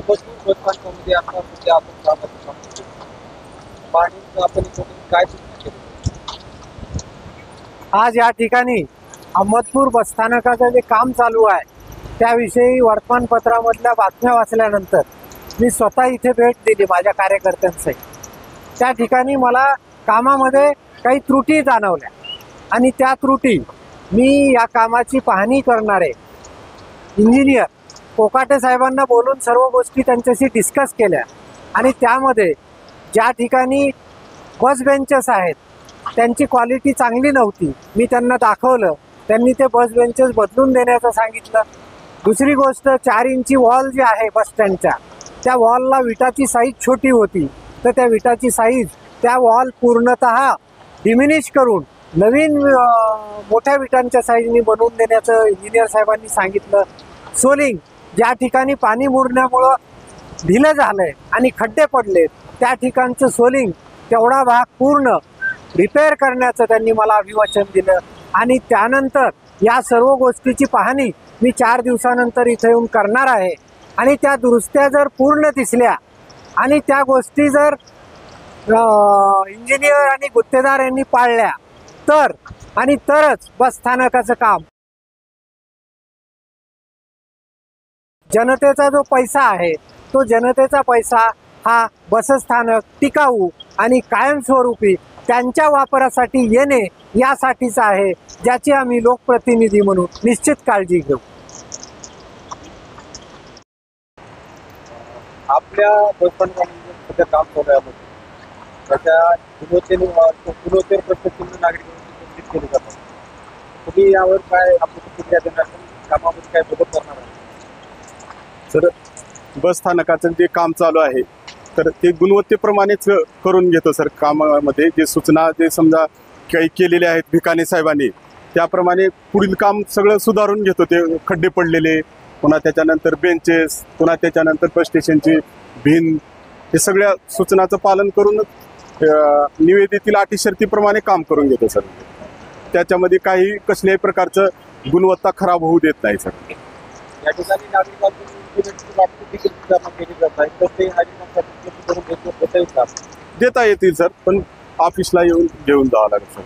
भरपूर बसस्थानकामध्ये आता सध्या आपण कामाचं काम करतो. पाणी आपण काय सूचना केली? आज या ठिकाणी अहमदपूर बसस्थानकाचं जे काम चालू आहे त्याविषयी वर्तमानपत्रामधल्या बातम्या वाचल्यानंतर मी स्वतः इथे भेट दिली माझ्या कार्यकर्त्यांसहित. त्या ठिकाणी मला कामामध्ये काही त्रुटी जाणवल्या आणि त्या त्रुटी मी या कामाची पाहणी करणारे इंजिनियर कोकाटे साहेबांना बोलून सर्व गोष्टी त्यांच्याशी डिस्कस केल्या आणि त्यामध्ये ज्या ठिकाणी बस बेंचेस आहेत त्यांची क्वालिटी चांगली नव्हती. मी त्यांना दाखवलं, त्यांनी ते बस बेंचेस बदलून देण्याचं सांगितलं. दुसरी गोष्ट 4 इंची वॉल जी आहे बस स्टँडच्या त्या वॉलला विटाची साईज छोटी होती, तर त्या विटाची साईज त्या वॉल पूर्णतः डिमिनिश करून नवीन मोठ्या विटांच्या साईजनी बनवून देण्याचं इंजिनियर साहेबांनी सांगितलं. सोलिंग ज्या ठिकाणी पाणी मुरण्यामुळं ढिलं झालंय आणि खड्डे पडले त्या ठिकाणचं सोलिंग तेवढा भाग पूर्ण रिपेअर करण्याचं त्यांनी मला अभिवचन दिलं. आणि त्यानंतर या सर्व गोष्टीची पाहणी मी 4 दिवसानंतर इथे येऊन करणार आहे आणि त्या दुरुस्त्या जर पूर्ण दिसल्या आणि त्या गोष्टी जर इंजिनियर आणि गुत्तेदार यांनी पाळल्या तरच बसस्थानकाचं काम, जनतेचा जो पैसा आहे तो जनतेचा पैसा हा बसस्थानक टिकाऊ आणि कायमस्वरूपी त्यांच्या वापरासाठी येणे यासाठीच आहे, ज्याची आम्ही लोकप्रतिनिधी म्हणून निश्चित काळजी घेऊ. आपल्या बसस्थानकामध्ये सध्या काम चालू आहे त्याच्या गुणवत्तेवर प्रत्येक नागरिकांची उपस्थित केली जातात. तुम्ही यावर काय आपली प्रतिक्रिया देणार, कामामध्ये काय बदल करणार आहे? सर, बसस्थानकाचं जे काम चालू आहे तर ते गुणवत्तेप्रमाणेच करून घेतो सर. कामामध्ये जे सूचना जे समजा काही केलेले आहेत भिकाणे साहेबांनी त्याप्रमाणे पुढील काम सगळं सुधारून घेतो. ते खड्डे पडलेले, पुन्हा त्याच्यानंतर बेंचेस, पुन्हा त्याच्यानंतर बस स्टेशनची भिंत, हे सगळ्या सूचनाचं पालन करून निवेदितील अटी शर्तीप्रमाणे काम करून घेतो सर. त्याच्यामध्ये काही कसल्याही प्रकारचं गुणवत्ता खराब होऊ देत नाही सर. या ठिकाणी नागरिकांची देखील सुधारणा केली जात आहे, तर ते नागरिकांसाठी देता येतील सर, पण ऑफिसला येऊन घेऊन जावं लागेल सर.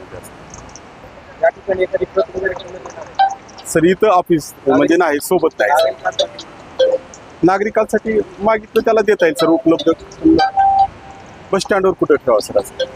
या ठिकाणी एखादी प्रत वगैरे ठेवण्यात येणार आहे? सर इथं ऑफिस म्हणजे नाही, सोबत नाही. नागरिकांसाठी मागितलं त्याला देता येईल सर, उपलब्ध. बस स्टँडवर कुठे ठेवा सर असं.